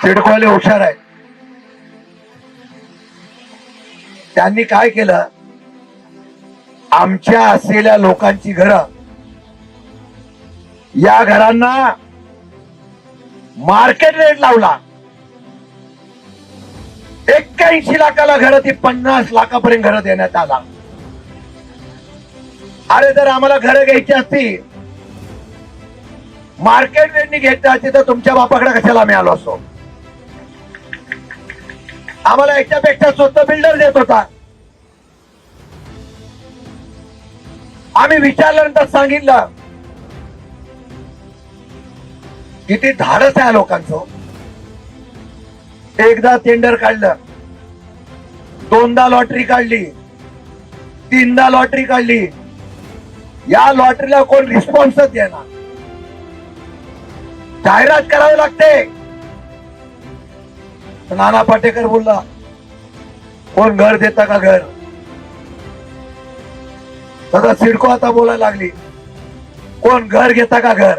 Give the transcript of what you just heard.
सिडकोवाले हुशार आहेत. त्यांनी काय केलं, आमच्या असलेल्या लोकांची घरं, या घरांना मार्केट रेट लावला. 81 लाखाला घर ती 50 लाखापर्यंत घर देण्यात आला. अरे जर आम्हाला घरं घ्यायची असती, मार्केट रेटनी घ्यायची असती तर तुमच्या बापाकडे कशाला आम्ही आलो असतो. आम्हाला याच्यापेक्षा स्वस्त बिल्डर देत होता. आम्ही विचारल्यानंतर सांगितलं, किती धाडस आहे लोकांचं. एकदा टेंडर काढलं, दोनदा लॉटरी काढली, तीनदा लॉटरी काढली. या लॉटरीला कोण रिस्पॉन्सच देणार. जाहिरात करावी लागते. नाना पाटेकर बोलला, कोण घर देता का घर. तसा सिडको आता बोलायला लागली, कोण घर घेता का घर.